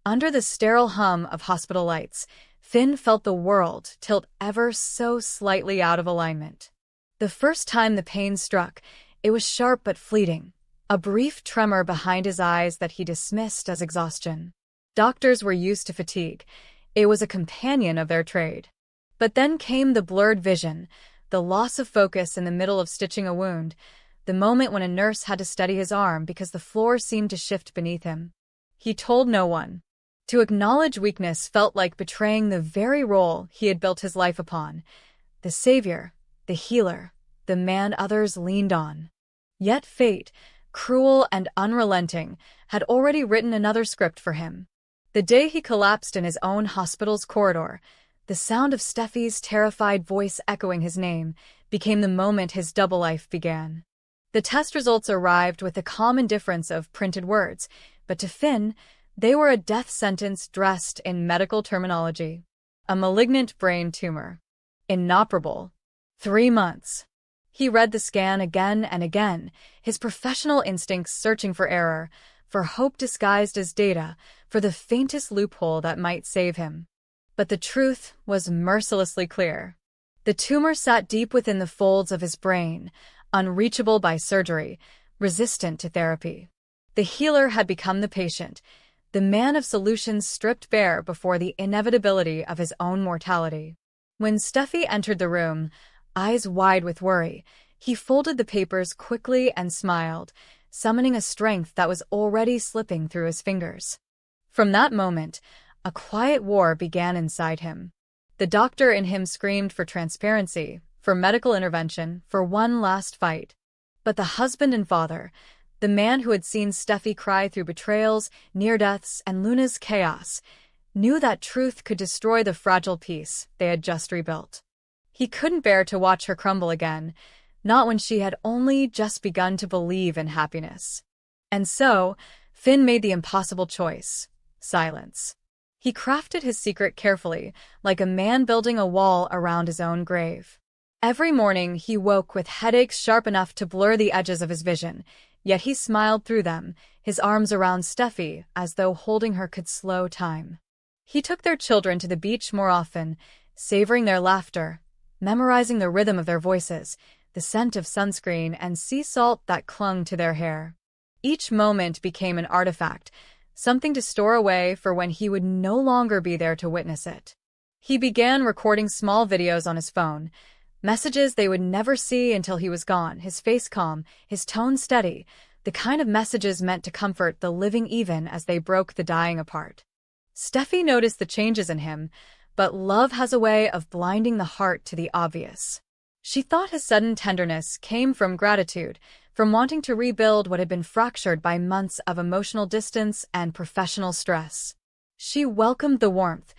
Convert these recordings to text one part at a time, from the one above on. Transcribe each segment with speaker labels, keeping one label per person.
Speaker 1: Under the sterile hum of hospital lights, Finn felt the world tilt ever so slightly out of alignment. The first time the pain struck, it was sharp but fleeting, a brief tremor behind his eyes that he dismissed as exhaustion. Doctors were used to fatigue. It was a companion of their trade. But then came the blurred vision, the loss of focus in the middle of stitching a wound, the moment when a nurse had to steady his arm because the floor seemed to shift beneath him. He told no one. To acknowledge weakness felt like betraying the very role he had built his life upon, the savior, the healer, the man others leaned on. Yet fate, cruel and unrelenting, had already written another script for him. The day he collapsed in his own hospital's corridor, the sound of Steffi's terrified voice echoing his name became the moment his double life began. The test results arrived with the calm indifference of printed words, but to Finn, they were a death sentence dressed in medical terminology. A malignant brain tumor. Inoperable. 3 months. He read the scan again and again, his professional instincts searching for error, for hope disguised as data, for the faintest loophole that might save him. But the truth was mercilessly clear. The tumor sat deep within the folds of his brain, unreachable by surgery, resistant to therapy. The healer had become the patient, the man of solutions stripped bare before the inevitability of his own mortality. When Steffi entered the room, eyes wide with worry, he folded the papers quickly and smiled, summoning a strength that was already slipping through his fingers. From that moment, a quiet war began inside him. The doctor in him screamed for transparency, for medical intervention, for one last fight. But the husband and father, the man who had seen Steffi cry through betrayals, near-deaths, and Luna's chaos, knew that truth could destroy the fragile peace they had just rebuilt. He couldn't bear to watch her crumble again, not when she had only just begun to believe in happiness. And so, Finn made the impossible choice: silence. He crafted his secret carefully, like a man building a wall around his own grave. Every morning he woke with headaches sharp enough to blur the edges of his vision, yet he smiled through them, his arms around Steffi as though holding her could slow time. He took their children to the beach more often, savoring their laughter, memorizing the rhythm of their voices, the scent of sunscreen and sea salt that clung to their hair. Each moment became an artifact, something to store away for when he would no longer be there to witness it. He began recording small videos on his phone, messages they would never see until he was gone, his face calm, his tone steady, the kind of messages meant to comfort the living even as they broke the dying apart. Steffi noticed the changes in him, but love has a way of blinding the heart to the obvious. She thought his sudden tenderness came from gratitude, from wanting to rebuild what had been fractured by months of emotional distance and professional stress. She welcomed the warmth,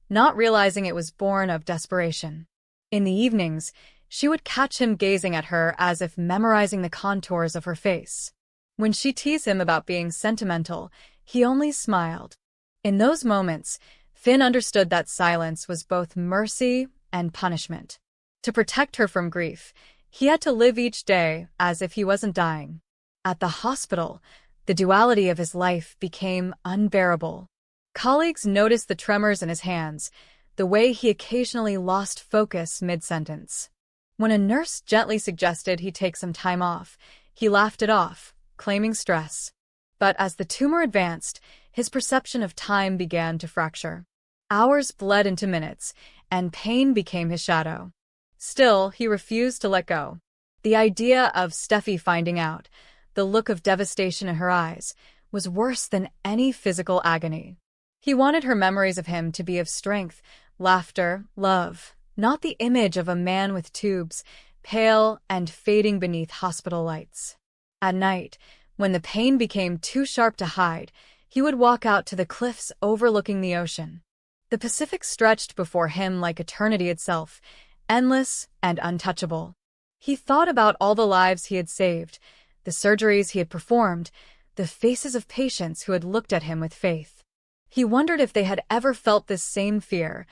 Speaker 1: not realizing it was born of desperation. In the evenings, she would catch him gazing at her as if memorizing the contours of her face. When she teased him about being sentimental, he only smiled. In those moments, Finn understood that silence was both mercy and punishment. To protect her from grief, he had to live each day as if he wasn't dying. At the hospital, the duality of his life became unbearable. Colleagues noticed the tremors in his hands, the way he occasionally lost focus mid-sentence. When a nurse gently suggested he take some time off, he laughed it off, claiming stress. But as the tumor advanced, his perception of time began to fracture. Hours bled into minutes, and pain became his shadow. Still, he refused to let go. The idea of Steffi finding out, the look of devastation in her eyes, was worse than any physical agony. He wanted her memories of him to be of strength, laughter, love, not the image of a man with tubes, pale and fading beneath hospital lights. At night, when the pain became too sharp to hide, he would walk out to the cliffs overlooking the ocean. The Pacific stretched before him like eternity itself, endless and untouchable. He thought about all the lives he had saved, the surgeries he had performed, the faces of patients who had looked at him with faith. He wondered if they had ever felt this same fear,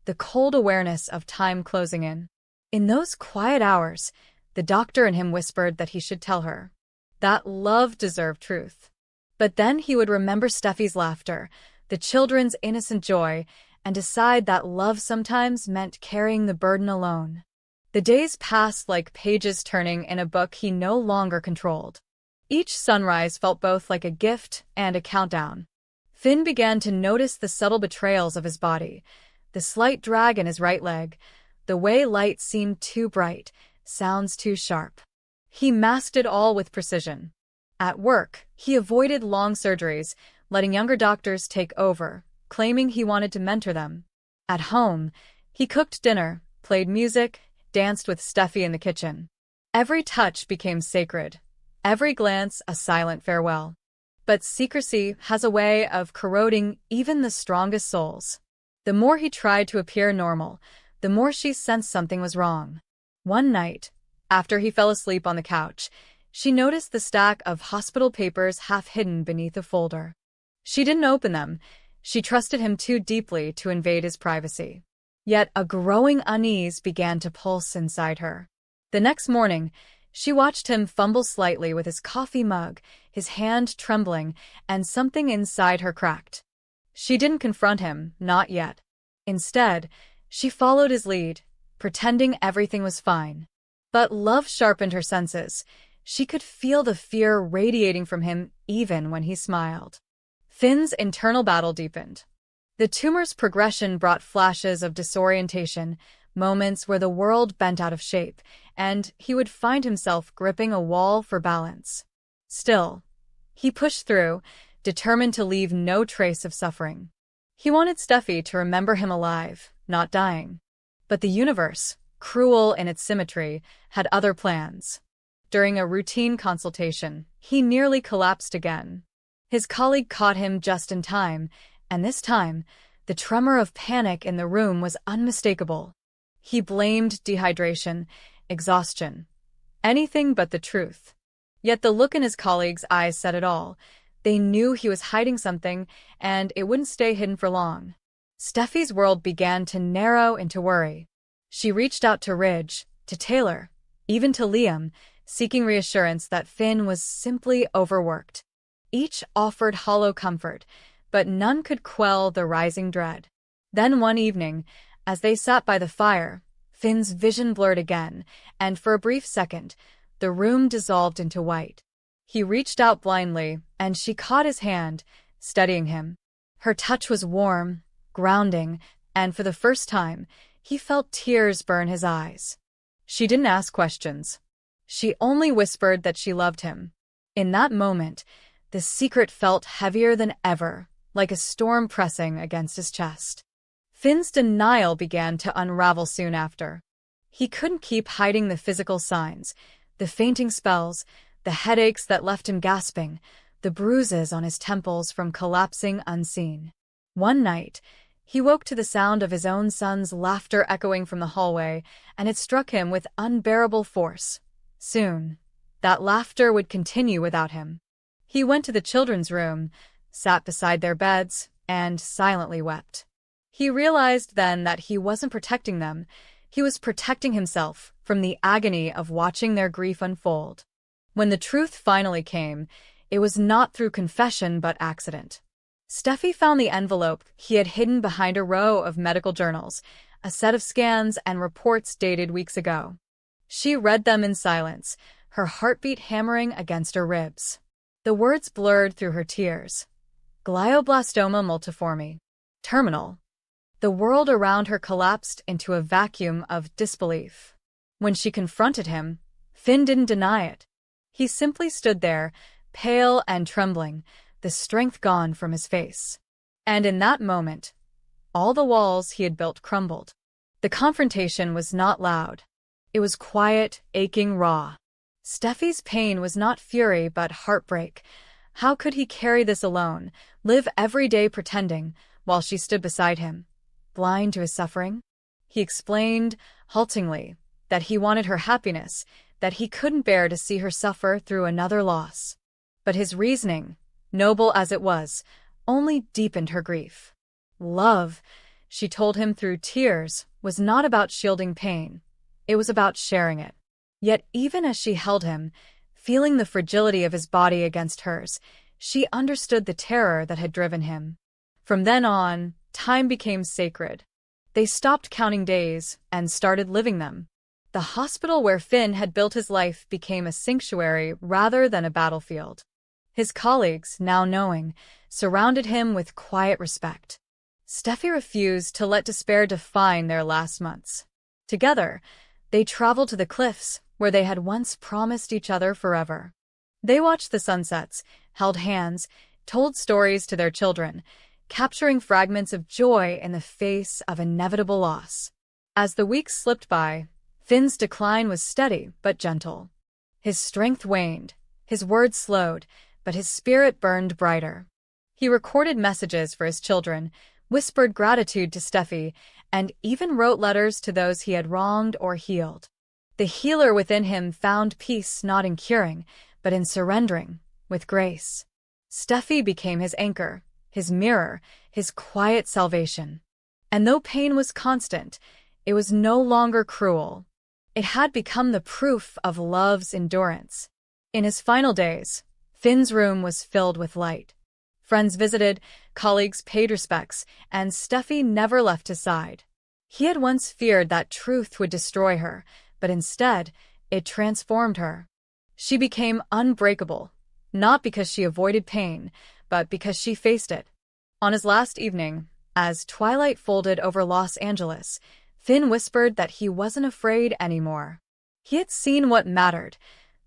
Speaker 1: the cold awareness of time closing in. In those quiet hours, the doctor in him whispered that he should tell her. That love deserved truth. But then he would remember Steffi's laughter, the children's innocent joy, and decide that love sometimes meant carrying the burden alone. The days passed like pages turning in a book he no longer controlled. Each sunrise felt both like a gift and a countdown. Finn began to notice the subtle betrayals of his body, the slight drag in his right leg, the way light seemed too bright, sounds too sharp. He masked it all with precision. At work, he avoided long surgeries, letting younger doctors take over, claiming he wanted to mentor them. At home, he cooked dinner, played music, danced with Steffi in the kitchen. Every touch became sacred, every glance a silent farewell. But secrecy has a way of corroding even the strongest souls. The more he tried to appear normal, the more she sensed something was wrong. One night, after he fell asleep on the couch, she noticed the stack of hospital papers half hidden beneath a folder. She didn't open them. She trusted him too deeply to invade his privacy. Yet a growing unease began to pulse inside her. The next morning, she watched him fumble slightly with his coffee mug, his hand trembling, and something inside her cracked. She didn't confront him, not yet. Instead, she followed his lead, pretending everything was fine. But love sharpened her senses. She could feel the fear radiating from him even when he smiled. Finn's internal battle deepened. The tumor's progression brought flashes of disorientation, moments where the world bent out of shape, and he would find himself gripping a wall for balance. Still, he pushed through, determined to leave no trace of suffering. He wanted Steffi to remember him alive, not dying. But the universe, cruel in its symmetry, had other plans. During a routine consultation, he nearly collapsed again. His colleague caught him just in time, and this time, the tremor of panic in the room was unmistakable. He blamed dehydration, exhaustion, anything but the truth. Yet the look in his colleague's eyes said it all. They knew he was hiding something, and it wouldn't stay hidden for long. Steffi's world began to narrow into worry. She reached out to Ridge, to Taylor, even to Liam, seeking reassurance that Finn was simply overworked. Each offered hollow comfort, but none could quell the rising dread. Then one evening, as they sat by the fire, Finn's vision blurred again, and for a brief second, the room dissolved into white. He reached out blindly, and she caught his hand, steadying him. Her touch was warm, grounding, and for the first time, he felt tears burn his eyes. She didn't ask questions. She only whispered that she loved him. In that moment, the secret felt heavier than ever, like a storm pressing against his chest. Finn's denial began to unravel soon after. He couldn't keep hiding the physical signs, the fainting spells, the headaches that left him gasping, the bruises on his temples from collapsing unseen. One night, he woke to the sound of his own son's laughter echoing from the hallway, and it struck him with unbearable force. Soon, that laughter would continue without him. He went to the children's room, sat beside their beds, and silently wept. He realized then that he wasn't protecting them, he was protecting himself from the agony of watching their grief unfold. When the truth finally came, it was not through confession but accident. Steffi found the envelope he had hidden behind a row of medical journals, a set of scans and reports dated weeks ago. She read them in silence, her heartbeat hammering against her ribs. The words blurred through her tears. Glioblastoma multiforme. Terminal. The world around her collapsed into a vacuum of disbelief. When she confronted him, Finn didn't deny it. He simply stood there, pale and trembling, the strength gone from his face. And in that moment, all the walls he had built crumbled. The confrontation was not loud. It was quiet, aching, raw. Steffi's pain was not fury but heartbreak. How could he carry this alone, live every day pretending, while she stood beside him, blind to his suffering? He explained, haltingly, that he wanted her happiness, that he couldn't bear to see her suffer through another loss. But his reasoning, noble as it was, only deepened her grief. Love, she told him through tears, was not about shielding pain. It was about sharing it. Yet even as she held him, feeling the fragility of his body against hers, she understood the terror that had driven him. From then on, time became sacred. They stopped counting days and started living them. The hospital where Finn had built his life became a sanctuary rather than a battlefield. His colleagues, now knowing, surrounded him with quiet respect. Steffi refused to let despair define their last months. Together, they traveled to the cliffs where they had once promised each other forever. They watched the sunsets, held hands, told stories to their children, capturing fragments of joy in the face of inevitable loss. As the weeks slipped by, Finn's decline was steady but gentle. His strength waned, his words slowed, but his spirit burned brighter. He recorded messages for his children, whispered gratitude to Steffi, and even wrote letters to those he had wronged or healed. The healer within him found peace not in curing, but in surrendering, with grace. Steffi became his anchor, his mirror, his quiet salvation. And though pain was constant, it was no longer cruel. It had become the proof of love's endurance. In his final days, Finn's room was filled with light. Friends visited, colleagues paid respects, and Steffi never left his side. He had once feared that truth would destroy her, but instead, it transformed her. She became unbreakable, not because she avoided pain, but because she faced it. On his last evening, as twilight folded over Los Angeles, Finn whispered that he wasn't afraid anymore. He had seen what mattered: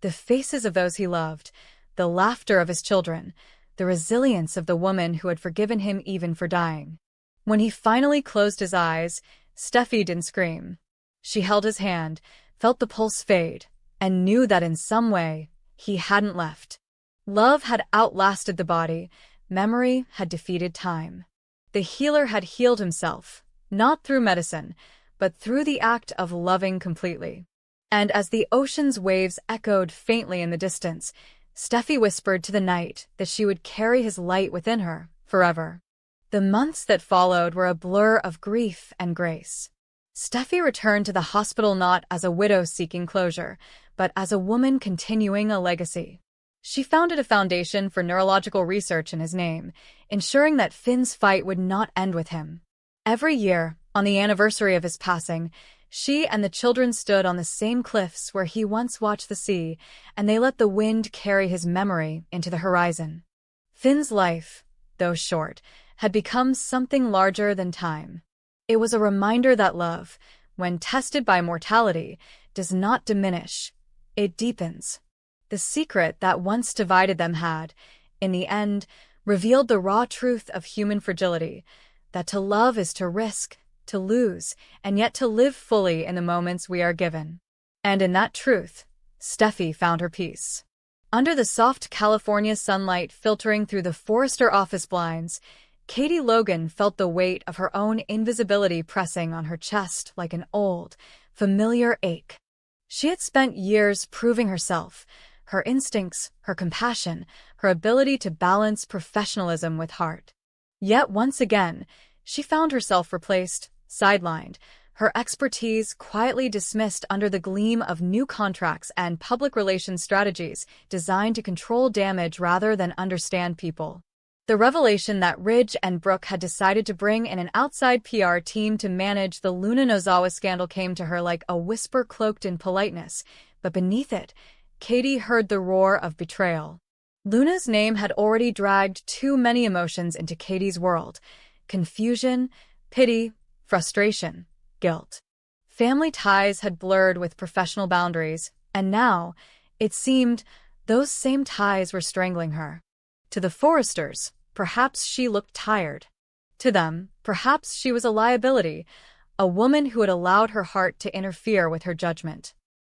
Speaker 1: the faces of those he loved, the laughter of his children, the resilience of the woman who had forgiven him even for dying. When he finally closed his eyes, Steffi didn't scream. She held his hand, felt the pulse fade, and knew that in some way, he hadn't left. Love had outlasted the body, memory had defeated time. The healer had healed himself, not through medicine, but through the act of loving completely. And as the ocean's waves echoed faintly in the distance, Steffi whispered to the night that she would carry his light within her, forever. The months that followed were a blur of grief and grace. Steffi returned to the hospital not as a widow seeking closure, but as a woman continuing a legacy. She founded a foundation for neurological research in his name, ensuring that Finn's fight would not end with him. Every year, on the anniversary of his passing, she and the children stood on the same cliffs where he once watched the sea, and they let the wind carry his memory into the horizon. Finn's life, though short, had become something larger than time. It was a reminder that love, when tested by mortality, does not diminish, it deepens. The secret that once divided them had, in the end, revealed the raw truth of human fragility, that to love is to risk, to lose, and yet to live fully in the moments we are given. And in that truth, Steffi found her peace. Under the soft California sunlight filtering through the Forrester office blinds, Katie Logan felt the weight of her own invisibility pressing on her chest like an old, familiar ache. She had spent years proving herself, her instincts, her compassion, her ability to balance professionalism with heart. Yet once again, she found herself replaced, sidelined, her expertise quietly dismissed under the gleam of new contracts and public relations strategies designed to control damage rather than understand people. The revelation that Ridge and Brooke had decided to bring in an outside PR team to manage the Luna Nozawa scandal came to her like a whisper cloaked in politeness, but beneath it, Katie heard the roar of betrayal. Luna's name had already dragged too many emotions into Katie's world: confusion, pity, frustration, guilt. Family ties had blurred with professional boundaries, and now, it seemed, those same ties were strangling her. To the Forresters, perhaps she looked tired. To them, perhaps she was a liability, a woman who had allowed her heart to interfere with her judgment.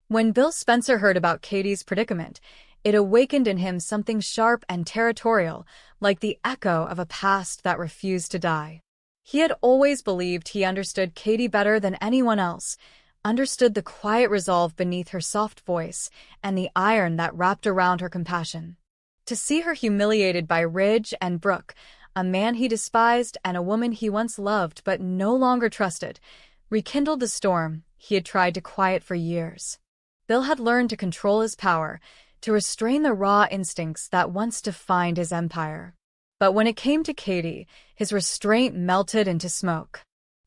Speaker 1: When Bill Spencer heard about Katie's predicament, it awakened in him something sharp and territorial, like the echo of a past that refused to die. He had always believed he understood Katie better than anyone else, understood the quiet resolve beneath her soft voice and the iron that wrapped around her compassion. To see her humiliated by Ridge and Brooke, a man he despised and a woman he once loved but no longer trusted, rekindled the storm he had tried to quiet for years. Bill had learned to control his power, to restrain the raw instincts that once defined his empire. But when it came to Katie, his restraint melted into smoke.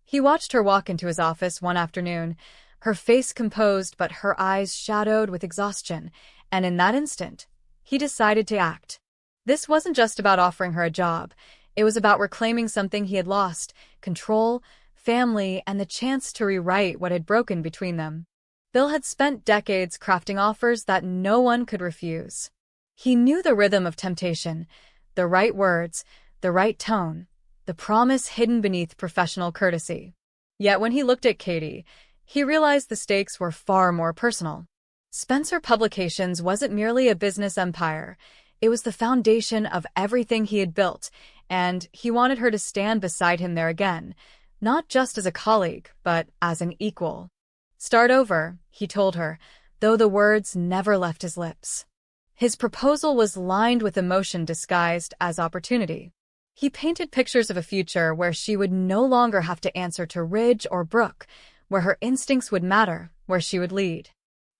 Speaker 1: He watched her walk into his office one afternoon, her face composed but her eyes shadowed with exhaustion, and in that instant, he decided to act. This wasn't just about offering her a job. It was about reclaiming something he had lost: control, family, and the chance to rewrite what had broken between them. Bill had spent decades crafting offers that no one could refuse. He knew the rhythm of temptation, the right words, the right tone, the promise hidden beneath professional courtesy. Yet when he looked at Katie, he realized the stakes were far more personal. Spencer Publications wasn't merely a business empire. It was the foundation of everything he had built, and he wanted her to stand beside him there again, not just as a colleague, but as an equal. "Start over," he told her, though the words never left his lips. His proposal was lined with emotion disguised as opportunity. He painted pictures of a future where she would no longer have to answer to Ridge or Brooke, where her instincts would matter, where she would lead.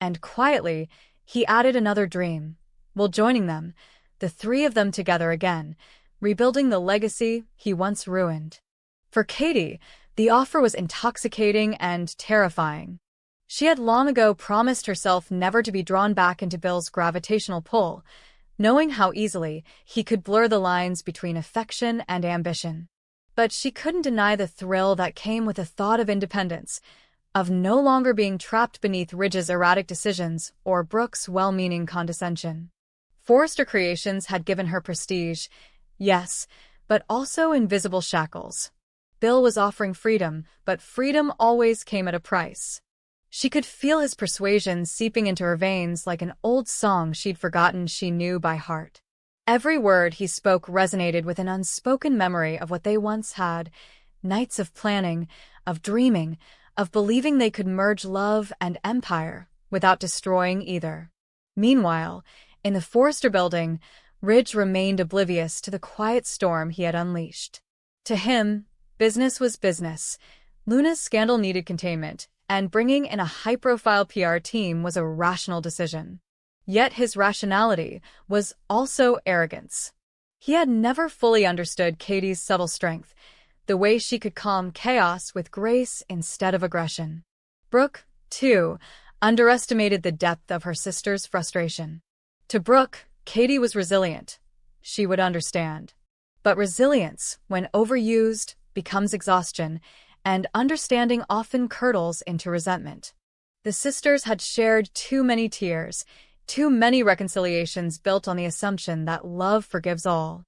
Speaker 1: And quietly, he added another dream. While joining them, the three of them together again, rebuilding the legacy he once ruined. For Katie, the offer was intoxicating and terrifying. She had long ago promised herself never to be drawn back into Bill's gravitational pull, knowing how easily he could blur the lines between affection and ambition. But she couldn't deny the thrill that came with the thought of independence, of no longer being trapped beneath Ridge's erratic decisions or Brooke's well-meaning condescension. Forrester Creations had given her prestige, yes, but also invisible shackles. Bill was offering freedom, but freedom always came at a price. She could feel his persuasion seeping into her veins like an old song she'd forgotten she knew by heart. Every word he spoke resonated with an unspoken memory of what they once had: nights of planning, of dreaming, of believing they could merge love and empire without destroying either. Meanwhile, in the Forrester building, Ridge remained oblivious to the quiet storm he had unleashed. To him, business was business. Luna's scandal needed containment, and bringing in a high-profile PR team was a rational decision. Yet his rationality was also arrogance. He had never fully understood Katie's subtle strength, the way she could calm chaos with grace instead of aggression. Brooke, too, underestimated the depth of her sister's frustration. To Brooke, Katie was resilient. She would understand. But resilience, when overused, becomes exhaustion, and understanding often curdles into resentment. The sisters had shared too many tears, too many reconciliations built on the assumption that love forgives all.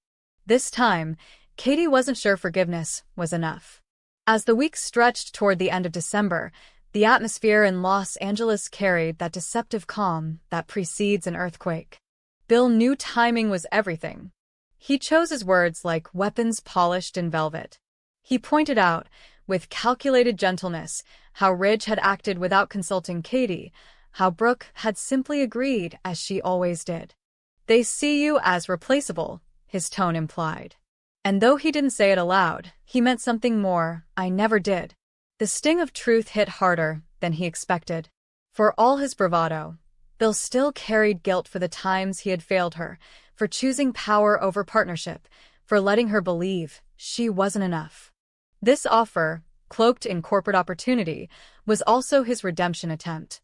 Speaker 1: This time, Katie wasn't sure forgiveness was enough. As the weeks stretched toward the end of December, the atmosphere in Los Angeles carried that deceptive calm that precedes an earthquake. Bill knew timing was everything. He chose his words like weapons polished in velvet. He pointed out, with calculated gentleness, how Ridge had acted without consulting Katie, how Brooke had simply agreed as she always did. "They see you as replaceable," his tone implied. And though he didn't say it aloud, he meant something more. "I never did." The sting of truth hit harder than he expected. For all his bravado, Bill still carried guilt for the times he had failed her, for choosing power over partnership, for letting her believe she wasn't enough. This offer, cloaked in corporate opportunity, was also his redemption attempt.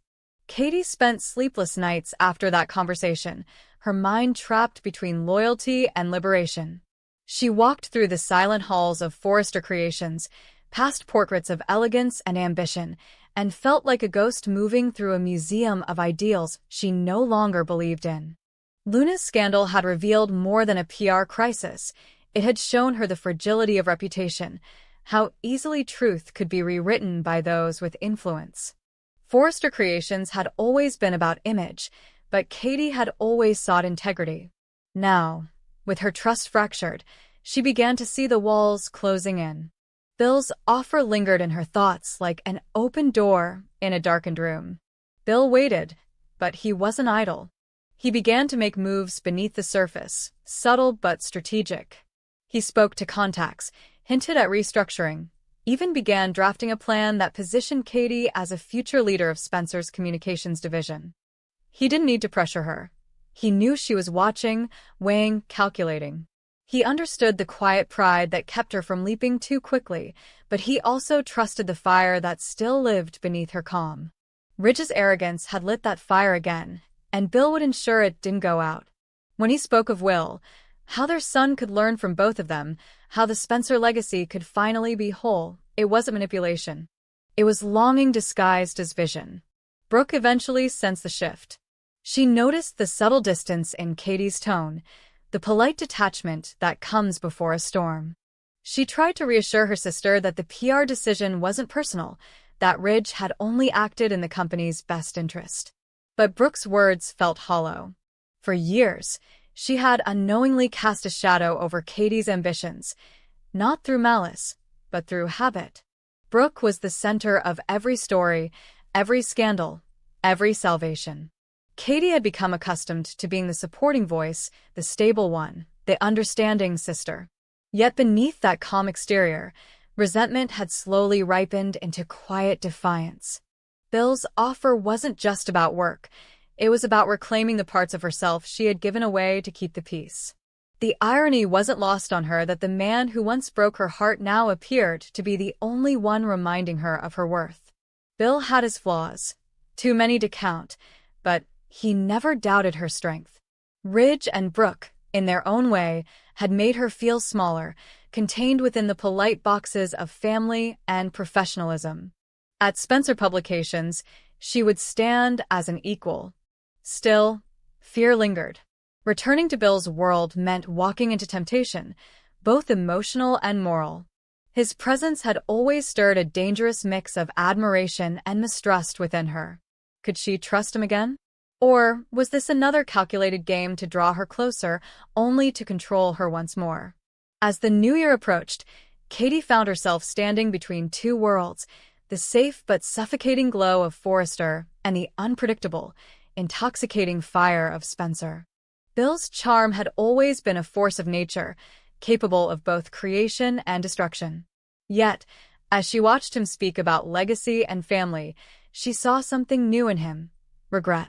Speaker 1: Katie spent sleepless nights after that conversation, her mind trapped between loyalty and liberation. She walked through the silent halls of Forrester Creations, past portraits of elegance and ambition, and felt like a ghost moving through a museum of ideals she no longer believed in. Luna's scandal had revealed more than a PR crisis. It had shown her the fragility of reputation, how easily truth could be rewritten by those with influence. Forrester Creations had always been about image, but Katie had always sought integrity. Now, with her trust fractured, she began to see the walls closing in. Bill's offer lingered in her thoughts like an open door in a darkened room. Bill waited, but he wasn't idle. He began to make moves beneath the surface, subtle but strategic. He spoke to contacts, hinted at restructuring, even began drafting a plan that positioned Katie as a future leader of Spencer's communications division. He didn't need to pressure her. He knew she was watching, weighing, calculating. He understood the quiet pride that kept her from leaping too quickly, but he also trusted the fire that still lived beneath her calm. Ridge's arrogance had lit that fire again, and Bill would ensure it didn't go out. When he spoke of Will, how their son could learn from both of them, how the Spencer legacy could finally be whole, it wasn't manipulation. It was longing disguised as vision. Brooke eventually sensed the shift. She noticed the subtle distance in Katie's tone, the polite detachment that comes before a storm. She tried to reassure her sister that the PR decision wasn't personal, that Ridge had only acted in the company's best interest. But Brooke's words felt hollow. For years, she had unknowingly cast a shadow over Katie's ambitions, not through malice, but through habit. Brooke was the center of every story, every scandal, every salvation. Katie had become accustomed to being the supporting voice, the stable one, the understanding sister. Yet beneath that calm exterior, resentment had slowly ripened into quiet defiance. Bill's offer wasn't just about work. It was about reclaiming the parts of herself she had given away to keep the peace. The irony wasn't lost on her that the man who once broke her heart now appeared to be the only one reminding her of her worth. Bill had his flaws, too many to count, but he never doubted her strength. Ridge and Brooke, in their own way, had made her feel smaller, contained within the polite boxes of family and professionalism. At Spencer Publications, she would stand as an equal. Still, fear lingered. Returning to Bill's world meant walking into temptation, both emotional and moral. His presence had always stirred a dangerous mix of admiration and mistrust within her. Could she trust him again? Or was this another calculated game to draw her closer, only to control her once more? As the new year approached, Katie found herself standing between two worlds, the safe but suffocating glow of Forrester and the unpredictable, intoxicating fire of Spencer. Bill's charm had always been a force of nature, capable of both creation and destruction. Yet, as she watched him speak about legacy and family, she saw something new in him: regret.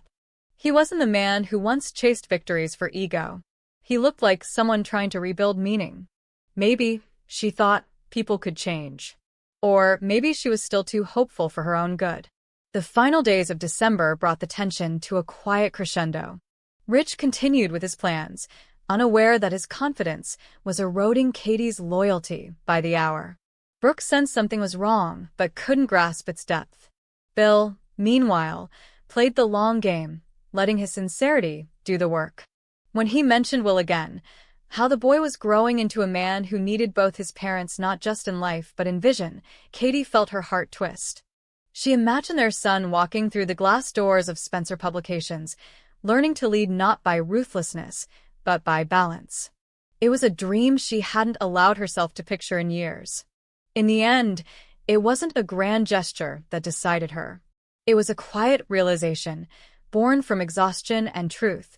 Speaker 1: He wasn't the man who once chased victories for ego. He looked like someone trying to rebuild meaning. Maybe, she thought, people could change. Or maybe she was still too hopeful for her own good. The final days of December brought the tension to a quiet crescendo. Ridge continued with his plans, unaware that his confidence was eroding Katie's loyalty by the hour. Brooke sensed something was wrong, but couldn't grasp its depth. Bill, meanwhile, played the long game, letting his sincerity do the work. When he mentioned Will again, how the boy was growing into a man who needed both his parents not just in life but in vision, Katie felt her heart twist. She imagined their son walking through the glass doors of Spencer Publications, learning to lead not by ruthlessness, but by balance. It was a dream she hadn't allowed herself to picture in years. In the end, it wasn't a grand gesture that decided her. It was a quiet realization, born from exhaustion and truth.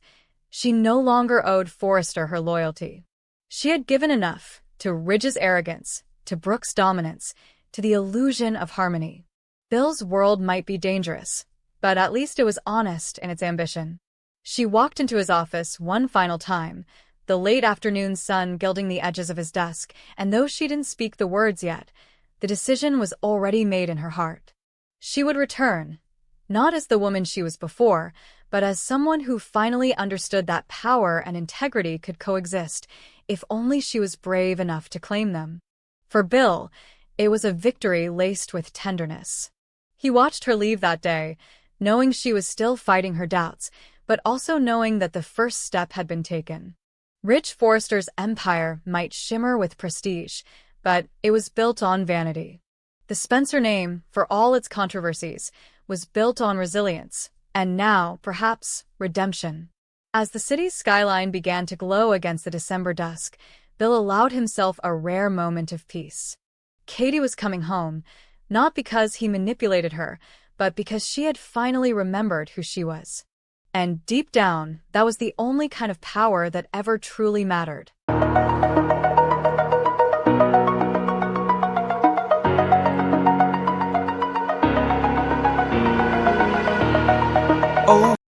Speaker 1: She no longer owed Forrester her loyalty. She had given enough to Ridge's arrogance, to Brooke's dominance, to the illusion of harmony. Bill's world might be dangerous, but at least it was honest in its ambition. She walked into his office one final time, the late afternoon sun gilding the edges of his desk, and though she didn't speak the words yet, the decision was already made in her heart. She would return, not as the woman she was before, but as someone who finally understood that power and integrity could coexist, if only she was brave enough to claim them. For Bill, it was a victory laced with tenderness. He watched her leave that day, knowing she was still fighting her doubts, but also knowing that the first step had been taken. Ridge Forrester's empire might shimmer with prestige, but it was built on vanity. The Spencer name, for all its controversies, was built on resilience, and now, perhaps, redemption. As the city's skyline began to glow against the December dusk, Bill allowed himself a rare moment of peace. Katie was coming home, not because he manipulated her, but because she had finally remembered who she was. And deep down, that was the only kind of power that ever truly mattered.